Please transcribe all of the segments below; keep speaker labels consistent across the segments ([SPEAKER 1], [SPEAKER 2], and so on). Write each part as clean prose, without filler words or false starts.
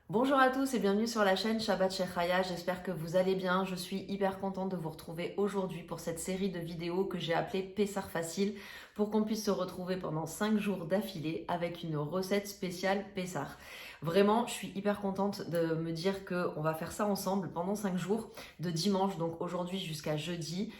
[SPEAKER 1] Bonjour à tous et bienvenue sur la chaîne Shabbat Sheikh Raya, j'espère que vous allez bien. Je suis hyper contente de vous retrouver aujourd'hui pour cette série de vidéos que j'ai appelée Pessar Facile pour qu'on puisse se retrouver pendant 5 jours d'affilée avec une recette spéciale Pessar. Vraiment, je suis hyper contente de me dire qu'on va faire ça ensemble pendant 5 jours, de dimanche, donc aujourd'hui jusqu'à jeudi,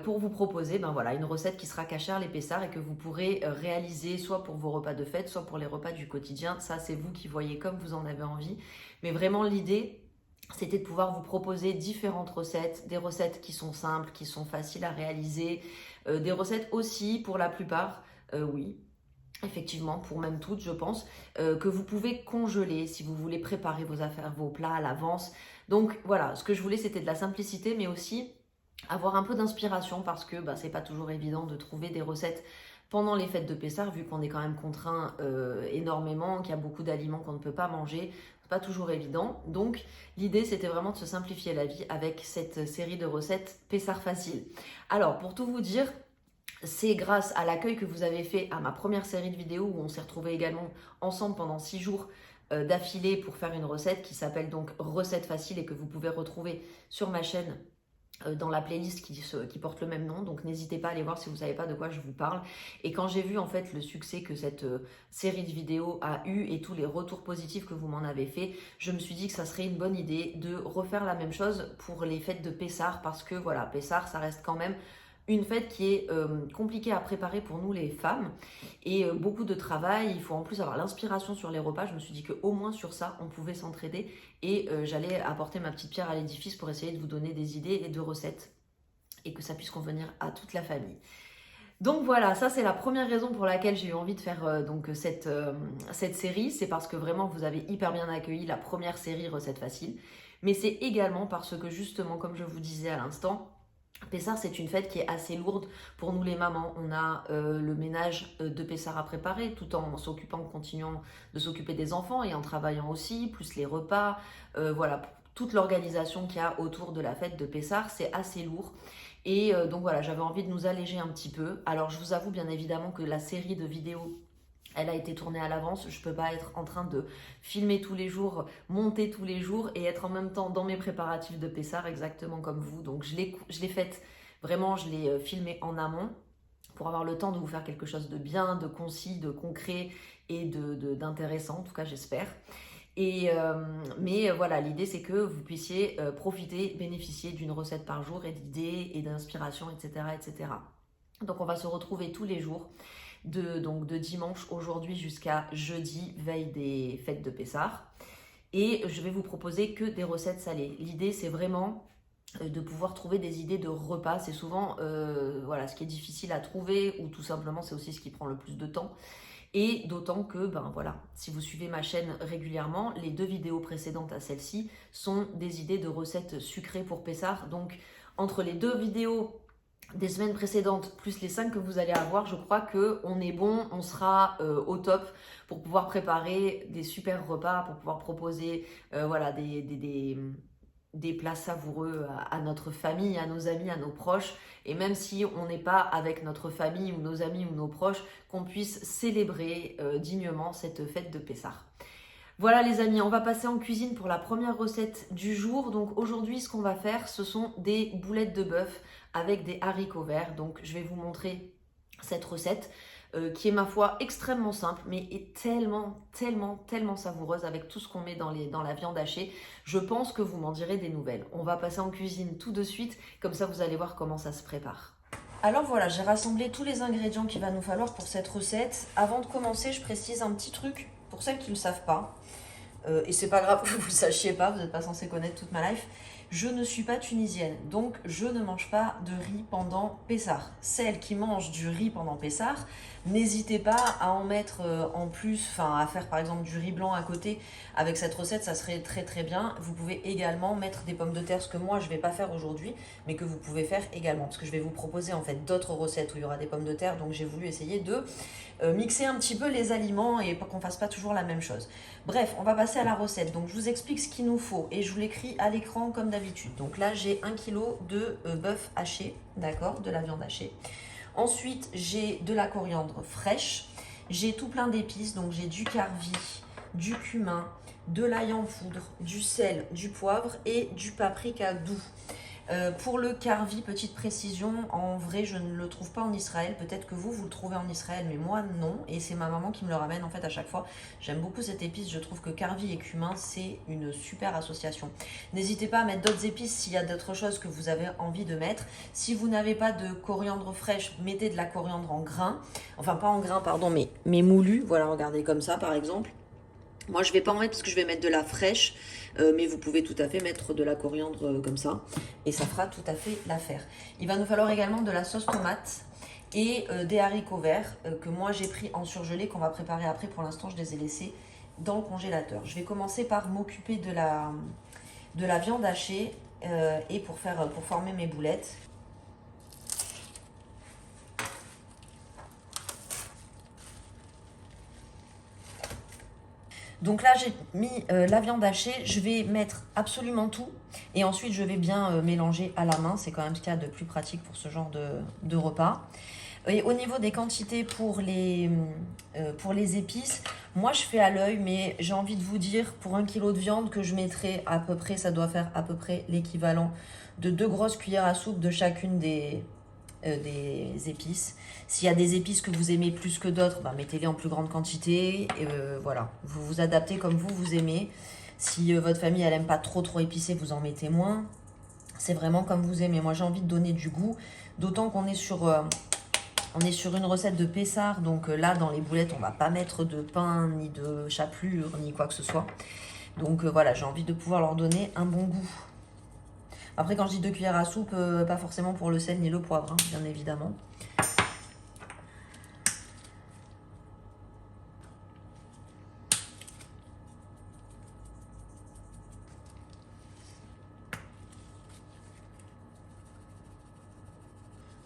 [SPEAKER 1] pour vous proposer voilà, une recette qui sera cachère les Pessar et que vous pourrez réaliser soit pour vos repas de fête, soit pour les repas du quotidien. Ça, c'est vous qui voyez comme vous en avez envie. Mais vraiment, l'idée, c'était de pouvoir vous proposer différentes recettes, des recettes qui sont simples, qui sont faciles à réaliser, des recettes aussi, pour la plupart, oui, effectivement, pour même toutes, je pense, que vous pouvez congeler si vous voulez préparer vos affaires, vos plats à l'avance. Donc voilà, ce que je voulais, c'était de la simplicité, mais aussi avoir un peu d'inspiration parce que c'est pas toujours évident de trouver des recettes pendant les fêtes de Pessah, vu qu'on est quand même contraint énormément, qu'il y a beaucoup d'aliments qu'on ne peut pas manger. C'est pas toujours évident. Donc l'idée, c'était vraiment de se simplifier la vie avec cette série de recettes Pessah facile. Alors, pour tout vous dire, c'est grâce à l'accueil que vous avez fait à ma première série de vidéos où on s'est retrouvés également ensemble pendant 6 jours d'affilée pour faire une recette qui s'appelle donc Recette facile et que vous pouvez retrouver sur ma chaîne dans la playlist qui porte le même nom, donc n'hésitez pas à aller voir si vous ne savez pas de quoi je vous parle. Et quand j'ai vu en fait le succès que cette série de vidéos a eu et tous les retours positifs que vous m'en avez fait, je me suis dit que ça serait une bonne idée de refaire la même chose pour les fêtes de Pessah, parce que voilà, Pessah, ça reste quand même une fête qui est compliquée à préparer pour nous les femmes et beaucoup de travail. Il faut en plus avoir l'inspiration sur les repas. Je me suis dit qu'au moins sur ça, on pouvait s'entraider et j'allais apporter ma petite pierre à l'édifice pour essayer de vous donner des idées et de recettes et que ça puisse convenir à toute la famille. Donc voilà, ça c'est la première raison pour laquelle j'ai eu envie de faire cette série. C'est parce que vraiment vous avez hyper bien accueilli la première série Recettes Faciles. Mais c'est également parce que justement, comme je vous disais à l'instant, Pessah, c'est une fête qui est assez lourde pour nous les mamans. On a le ménage de Pessah à préparer tout en s'occupant, continuant de s'occuper des enfants et en travaillant aussi, plus les repas. Voilà, toute l'organisation qu'il y a autour de la fête de Pessah, c'est assez lourd. Et donc voilà, j'avais envie de nous alléger un petit peu. Alors je vous avoue bien évidemment que la série de vidéos elle a été tournée à l'avance, je ne peux pas être en train de filmer tous les jours, monter tous les jours et être en même temps dans mes préparatifs de Pessah exactement comme vous. Donc je l'ai faite, vraiment je l'ai filmée en amont pour avoir le temps de vous faire quelque chose de bien, de concis, de concret et d'intéressant, en tout cas j'espère. Mais voilà, l'idée c'est que vous puissiez profiter, bénéficier d'une recette par jour et d'idées et d'inspiration, etc., etc. Donc on va se retrouver tous les jours de dimanche aujourd'hui jusqu'à jeudi, veille des fêtes de Pessah. Et je vais vous proposer que des recettes salées. L'idée, c'est vraiment de pouvoir trouver des idées de repas. C'est souvent voilà, ce qui est difficile à trouver ou tout simplement, c'est aussi ce qui prend le plus de temps. Et d'autant que, voilà, si vous suivez ma chaîne régulièrement, les 2 vidéos précédentes à celle-ci sont des idées de recettes sucrées pour Pessah. Donc, entre les 2 vidéos des semaines précédentes, plus les 5 que vous allez avoir, je crois qu'on est bon, on sera au top pour pouvoir préparer des super repas, pour pouvoir proposer voilà, des plats savoureux à notre famille, à nos amis, à nos proches. Et même si on n'est pas avec notre famille ou nos amis ou nos proches, qu'on puisse célébrer dignement cette fête de Pessah. Voilà les amis, on va passer en cuisine pour la première recette du jour. Donc aujourd'hui, ce qu'on va faire, ce sont des boulettes de bœuf avec des haricots verts. Donc je vais vous montrer cette recette qui est ma foi extrêmement simple, mais est tellement, tellement, tellement savoureuse avec tout ce qu'on met dans la viande hachée. Je pense que vous m'en direz des nouvelles. On va passer en cuisine tout de suite, comme ça vous allez voir comment ça se prépare. Alors voilà, j'ai rassemblé tous les ingrédients qu'il va nous falloir pour cette recette. Avant de commencer, je précise un petit truc pour celles qui ne le savent pas. Et c'est pas grave que vous ne le sachiez pas, vous n'êtes pas censé connaître toute ma life. Je ne suis pas tunisienne, donc je ne mange pas de riz pendant Pessah. Celles qui mangent du riz pendant Pessah, n'hésitez pas à en mettre en plus, enfin à faire par exemple du riz blanc à côté. Avec cette recette, ça serait très très bien. Vous pouvez également mettre des pommes de terre, ce que moi je ne vais pas faire aujourd'hui, mais que vous pouvez faire également. Parce que je vais vous proposer en fait d'autres recettes où il y aura des pommes de terre, donc j'ai voulu essayer de mixer un petit peu les aliments et qu'on ne fasse pas toujours la même chose. Bref, on va passer à la recette. Donc je vous explique ce qu'il nous faut et je vous l'écris à l'écran comme d'habitude. Donc là j'ai 1 kg de bœuf haché, d'accord, de la viande hachée. Ensuite j'ai de la coriandre fraîche, j'ai tout plein d'épices, donc j'ai du carvi, du cumin, de l'ail en poudre, du sel, du poivre et du paprika doux. Pour le karvi, petite précision, en vrai je ne le trouve pas en Israël, peut-être que vous le trouvez en Israël, mais moi non, et c'est ma maman qui me le ramène en fait à chaque fois. J'aime beaucoup cette épice, je trouve que karvi et cumin c'est une super association. N'hésitez pas à mettre d'autres épices s'il y a d'autres choses que vous avez envie de mettre. Si vous n'avez pas de coriandre fraîche, mettez de la coriandre en grains, enfin pas en grains pardon, mais moulu, voilà, regardez comme ça par exemple. Moi, je ne vais pas en mettre parce que je vais mettre de la fraîche, mais vous pouvez tout à fait mettre de la coriandre comme ça, et ça fera tout à fait l'affaire. Il va nous falloir également de la sauce tomate et des haricots verts que moi j'ai pris en surgelé, qu'on va préparer après. Pour l'instant, je les ai laissés dans le congélateur. Je vais commencer par m'occuper de la viande hachée et pour former mes boulettes. Donc là, j'ai mis la viande hachée. Je vais mettre absolument tout. Et ensuite, je vais bien mélanger à la main. C'est quand même ce qu'il y a de plus pratique pour ce genre de repas. Et au niveau des quantités pour les épices, moi, je fais à l'œil. Mais j'ai envie de vous dire, pour 1 kg de viande, que je mettrai à peu près, ça doit faire à peu près l'équivalent de 2 grosses cuillères à soupe de chacune des épices. S'il y a des épices que vous aimez plus que d'autres, bah, mettez-les en plus grande quantité. Voilà, vous vous adaptez comme vous aimez. Si votre famille elle aime pas trop épicé, vous en mettez moins. C'est vraiment comme vous aimez. Moi j'ai envie de donner du goût, d'autant qu'on est sur une recette de Pessar, donc là dans les boulettes on va pas mettre de pain, ni de chapelure, ni quoi que ce soit. Donc voilà, j'ai envie de pouvoir leur donner un bon goût. Après, quand je dis 2 cuillères à soupe, pas forcément pour le sel ni le poivre, hein, bien évidemment.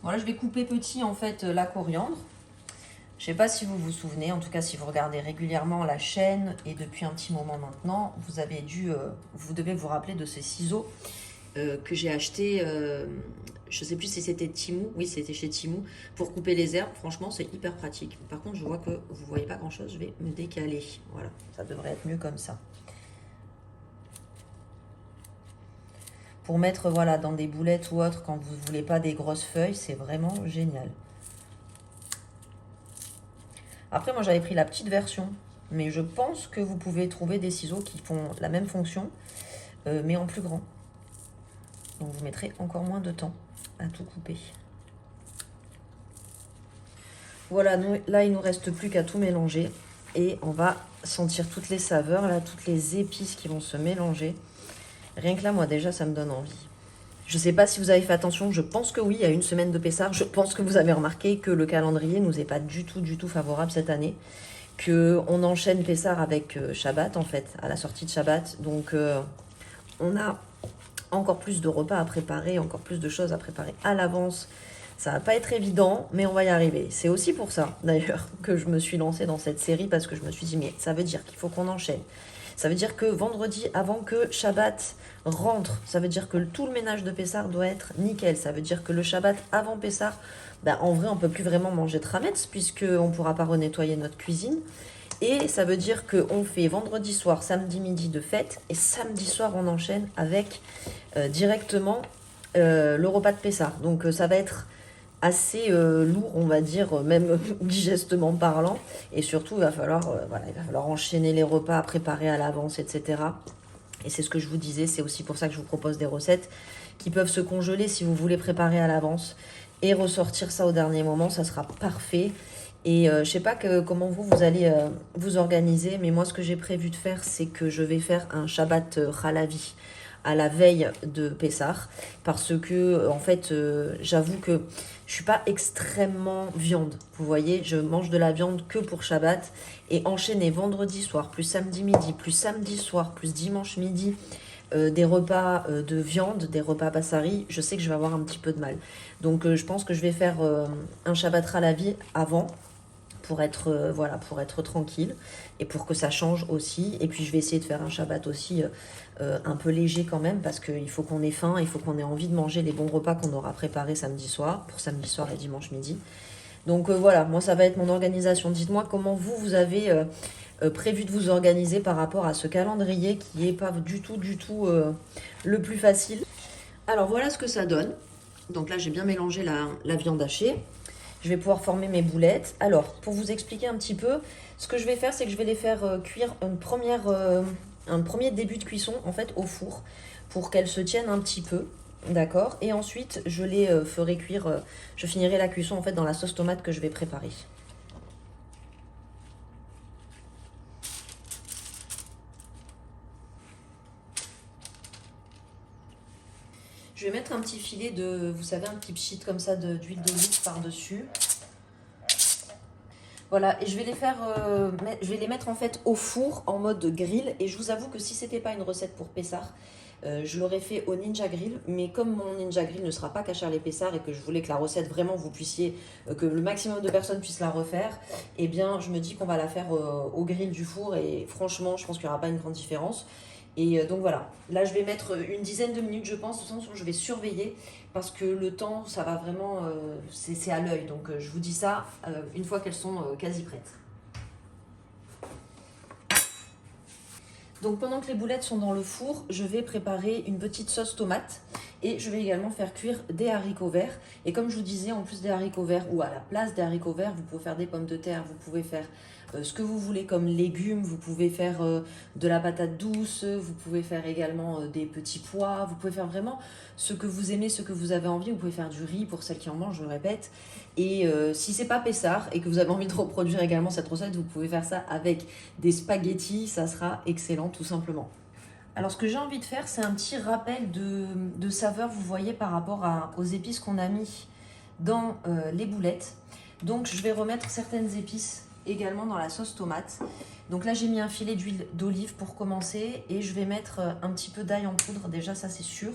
[SPEAKER 1] Voilà, je vais couper petit en fait la coriandre. Je ne sais pas si vous vous souvenez, en tout cas si vous regardez régulièrement la chaîne et depuis un petit moment maintenant, vous devez vous rappeler de ces ciseaux que j'ai acheté, je sais plus si c'était Temu, oui c'était chez Temu, pour couper les herbes. Franchement c'est hyper pratique. Par contre je vois que vous voyez pas grand chose, je vais me décaler. Voilà, ça devrait être mieux comme ça. Pour mettre voilà, dans des boulettes ou autre, quand vous ne voulez pas des grosses feuilles, c'est vraiment génial. Après moi j'avais pris la petite version, mais je pense que vous pouvez trouver des ciseaux qui font la même fonction, mais en plus grand. Donc vous mettrez encore moins de temps à tout couper. Voilà, là il nous reste plus qu'à tout mélanger et on va sentir toutes les saveurs, là, toutes les épices qui vont se mélanger. Rien que là, moi déjà, ça me donne envie. Je ne sais pas si vous avez fait attention, je pense que oui, il y a une semaine de Pessar, je pense que vous avez remarqué que le calendrier nous est pas du tout favorable cette année, qu'on enchaîne Pessar avec Shabbat en fait, à la sortie de Shabbat, donc on a encore plus de repas à préparer, encore plus de choses à préparer à l'avance. Ça va pas être évident, mais on va y arriver. C'est aussi pour ça, d'ailleurs, que je me suis lancée dans cette série, parce que je me suis dit, mais ça veut dire qu'il faut qu'on enchaîne. Ça veut dire que vendredi, avant que Shabbat rentre, ça veut dire que tout le ménage de Pessar doit être nickel. Ça veut dire que le Shabbat avant Pessar, ben, en vrai, on peut plus vraiment manger de chametz, puisqu'on ne pourra pas renettoyer notre cuisine. Et ça veut dire qu'on fait vendredi soir, samedi midi de fête, et samedi soir, on enchaîne avec directement le repas de Pessar. Donc ça va être assez lourd, on va dire, même digestement parlant. Et surtout, il va falloir enchaîner les repas, préparer à l'avance, etc. Et c'est ce que je vous disais, c'est aussi pour ça que je vous propose des recettes qui peuvent se congeler si vous voulez préparer à l'avance et ressortir ça au dernier moment, ça sera parfait. Et je sais pas comment vous allez vous organiser, mais moi ce que j'ai prévu de faire, c'est que je vais faire un Shabbat Halavi à la veille de Pessar, parce que en fait j'avoue que je suis pas extrêmement viande, vous voyez, je mange de la viande que pour Shabbat, et enchaîner vendredi soir, plus samedi midi, plus samedi soir, plus dimanche midi, des repas de viande, des repas Bassari, je sais que je vais avoir un petit peu de mal. Donc je pense que je vais faire un Shabbat Halavi avant, pour être tranquille et pour que ça change aussi. Et puis je vais essayer de faire un Shabbat aussi un peu léger quand même, parce qu'il faut qu'on ait faim, il faut qu'on ait envie de manger les bons repas qu'on aura préparés samedi soir, pour samedi soir et dimanche midi. Donc voilà, moi ça va être mon organisation. Dites-moi comment vous avez prévu de vous organiser par rapport à ce calendrier qui n'est pas du tout le plus facile. Alors voilà ce que ça donne. Donc là j'ai bien mélangé la viande hachée. Je vais pouvoir former mes boulettes. Alors pour vous expliquer un petit peu, ce que je vais faire c'est que je vais les faire cuire un premier début de cuisson en fait au four pour qu'elles se tiennent un petit peu. D'accord. Et ensuite je les ferai cuire, je finirai la cuisson en fait dans la sauce tomate que je vais préparer. Je vais mettre un petit filet de, vous savez, un petit pchit comme ça d'huile d'olive par-dessus. Voilà, et je vais les mettre en fait au four en mode grill. Et je vous avoue que si c'était pas une recette pour Pessar, je l'aurais fait au Ninja Grill. Mais comme mon Ninja Grill ne sera pas cachère les Pessar et que je voulais que la recette vraiment vous puissiez, que le maximum de personnes puissent la refaire, eh bien je me dis qu'on va la faire au grill du four. Et franchement, je pense qu'il n'y aura pas une grande différence. Et donc voilà, là je vais mettre une dizaine de minutes je pense, de toute façon je vais surveiller parce que le temps ça va vraiment, c'est à l'œil, donc je vous dis ça une fois qu'elles sont quasi prêtes. Donc pendant que les boulettes sont dans le four, je vais préparer une petite sauce tomate et je vais également faire cuire des haricots verts. Et comme je vous disais, en plus des haricots verts ou à la place des haricots verts, vous pouvez faire des pommes de terre, vous pouvez faire ce que vous voulez comme légumes, vous pouvez faire de la patate douce, vous pouvez faire également des petits pois, vous pouvez faire vraiment ce que vous aimez, ce que vous avez envie. Vous pouvez faire du riz pour celles qui en mangent, je le répète. Et si c'est pas Pessar et que vous avez envie de reproduire également cette recette, vous pouvez faire ça avec des spaghettis, ça sera excellent tout simplement. Alors ce que j'ai envie de faire, c'est un petit rappel de saveur, vous voyez, par rapport aux épices qu'on a mis dans les boulettes. Donc je vais remettre certaines épices également dans la sauce tomate. Donc là j'ai mis un filet d'huile d'olive pour commencer et je vais mettre un petit peu d'ail en poudre, déjà ça c'est sûr.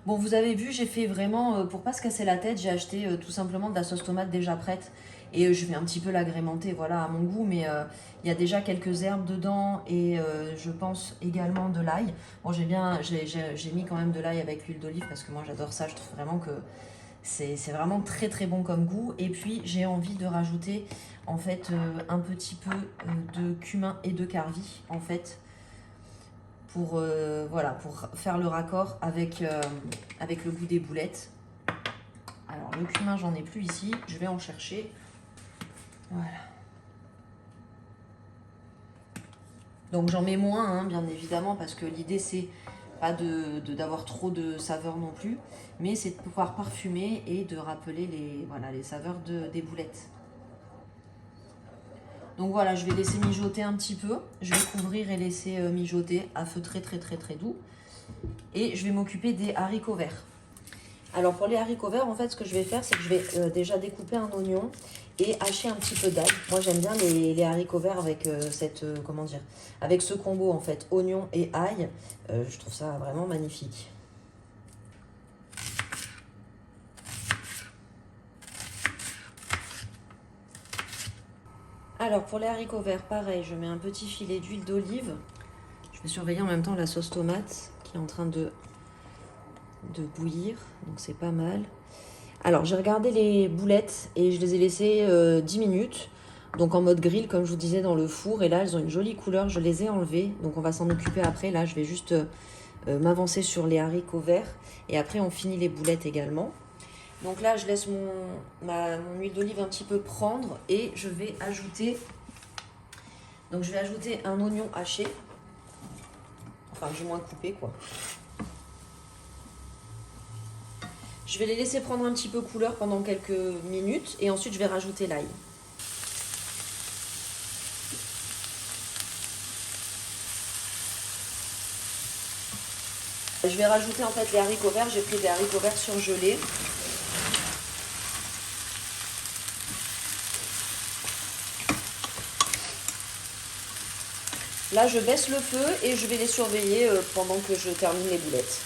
[SPEAKER 1] Bon, vous avez vu, j'ai fait vraiment, pour pas se casser la tête, j'ai acheté tout simplement de la sauce tomate déjà prête. Et je vais un petit peu l'agrémenter, voilà, à mon goût. Mais il y a déjà quelques herbes dedans et je pense également de l'ail. Bon, j'ai mis quand même de l'ail avec l'huile d'olive parce que moi j'adore ça. Je trouve vraiment que c'est vraiment très très bon comme goût. Et puis j'ai envie de rajouter en fait un petit peu de cumin et de carvi en fait. Pour, voilà, pour faire le raccord avec le goût des boulettes. Alors le cumin j'en ai plus ici, je vais en chercher. Voilà. Donc j'en mets moins hein, bien évidemment parce que l'idée c'est pas d'avoir trop de saveurs non plus, mais c'est de pouvoir parfumer et de rappeler les saveurs des boulettes. Donc voilà, je vais laisser mijoter un petit peu. Je vais couvrir et laisser mijoter à feu très doux. Et je vais m'occuper des haricots verts. Alors pour les haricots verts, en fait, ce que je vais faire, c'est que je vais déjà découper un oignon et hacher un petit peu d'ail. Moi, j'aime bien les haricots verts avec avec ce combo en fait, oignon et ail. Je trouve ça vraiment magnifique. Alors pour les haricots verts, pareil, je mets un petit filet d'huile d'olive. Je vais surveiller en même temps la sauce tomate qui est en train de bouillir, donc c'est pas mal. Alors j'ai regardé les boulettes et je les ai laissées 10 minutes, donc en mode grill comme je vous disais dans le four. Et là elles ont une jolie couleur, je les ai enlevées, donc on va s'en occuper après. Là je vais juste m'avancer sur les haricots verts et après on finit les boulettes également. Donc là, je laisse mon huile d'olive un petit peu prendre et je vais ajouter un oignon haché, enfin du moins coupé quoi. Je vais les laisser prendre un petit peu couleur pendant quelques minutes et ensuite je vais rajouter l'ail. Je vais rajouter en fait les haricots verts, j'ai pris des haricots verts surgelés. Là, je baisse le feu et je vais les surveiller pendant que je termine les boulettes.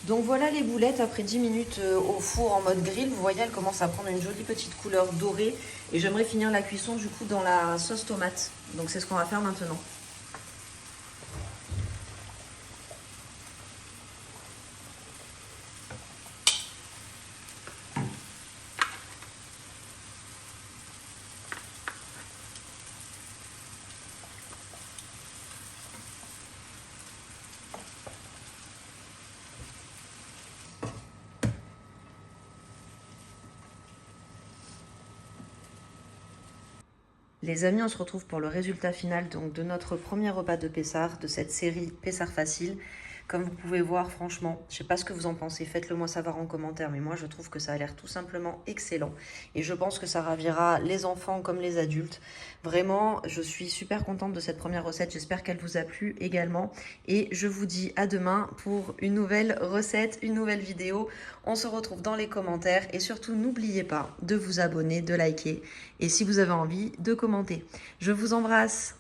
[SPEAKER 1] Donc voilà les boulettes après 10 minutes au four en mode grill. Vous voyez, elles commencent à prendre une jolie petite couleur dorée. Et j'aimerais finir la cuisson du coup dans la sauce tomate. Donc c'est ce qu'on va faire maintenant. Les amis, on se retrouve pour le résultat final donc, de notre premier repas de Pessard, de cette série Pessard Facile. Comme vous pouvez voir, franchement, je ne sais pas ce que vous en pensez, faites-le moi savoir en commentaire, mais moi je trouve que ça a l'air tout simplement excellent. Et je pense que ça ravira les enfants comme les adultes. Vraiment, je suis super contente de cette première recette, j'espère qu'elle vous a plu également. Et je vous dis à demain pour une nouvelle recette, une nouvelle vidéo. On se retrouve dans les commentaires et surtout n'oubliez pas de vous abonner, de liker et si vous avez envie, de commenter. Je vous embrasse.